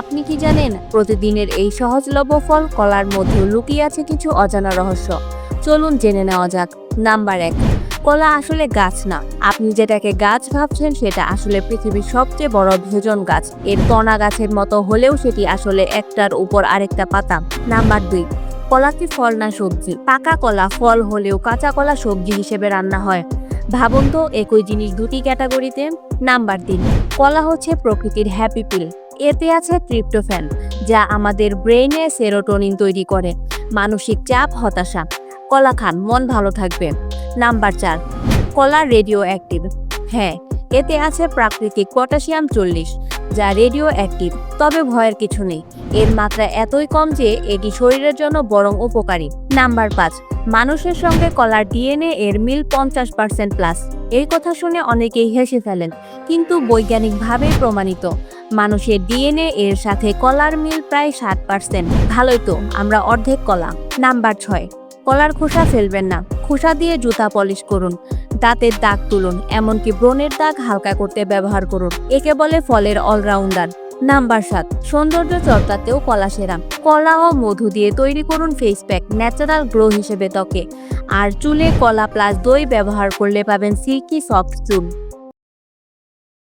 আপনি কি জানেন প্রতিদিনের এই সহজলভ্য ফল কলার মধ্যে লুকিয়ে আছে কিছু অজানা রহস্য? চলুন জেনে নেওয়া যাক। নাম্বার 1, কলা আসলে গাছ না। আপনি যেটাকে গাছ ভাবছেন সেটা আসলে পৃথিবীর সবচেয়ে বড় ভোজন গাছ। এর তনা গাছের মতো হলেও সেটি আসলে একটার উপর আরেকটা পাতা। নাম্বার 2, কলা কি ফল না সবজি? পাকা কলা ফল হলেও কাঁচা কলা সবজি হিসেবে রান্না হয়। ভাবুন তো একই জিনিস দুটি ক্যাটাগরিতে। নাম্বার 3, কলা হচ্ছে প্রকৃতির হ্যাপি পিল। এতে আছে ট্রিপ্টোফ্যান, যা আমাদের ব্রেইনে সেরোটোনিন তৈরি করে। মানসিক চাপ, হতাশা। কলা খান, মন ভালো থাকবে। নাম্বার 4, কলা রেডিও অ্যাক্টিভ। হ্যাঁ, এতে আছে প্রাকৃতিক পটাশিয়াম 40, যা রেডিও অ্যাক্টিভ। তবে ভয়ের কিছু নেই, এর মাত্রা এতই কম যে এটি শরীরের জন্য বরং উপকারী। নাম্বার 5, মানুষের সঙ্গে কলার ডিএনএ এর মিল 50% প্লাস। এই কথা শুনে অনেকেই হেসে ফেলেন, কিন্তু বৈজ্ঞানিকভাবে প্রমাণিত। মানুষের ডিএনএ এর সাথে কলার মিল প্রায় 60%। ভালোই তো, আমরা অর্ধেক কলা। নাম্বার 6, কলার খোসা ফেলবেন না। খোসা দিয়ে জুতা পলিশ করুন, দাঁতের দাগ তুলুন, এমনকি ব্রণের দাগ হালকা করতে ব্যবহার করুন। একে বলে ফলের অলরাউন্ডার। নাম্বার 7, সৌন্দর্য চর্চাতেও কলা সেরা। কলা ও মধু দিয়ে তৈরি করুন ফেস প্যাক, ন্যাচারাল গ্লো হিসেবে ত্বকে। আর চুলে কলা প্লাস দই ব্যবহার করলে পাবেন সিল্কি সফট চুল।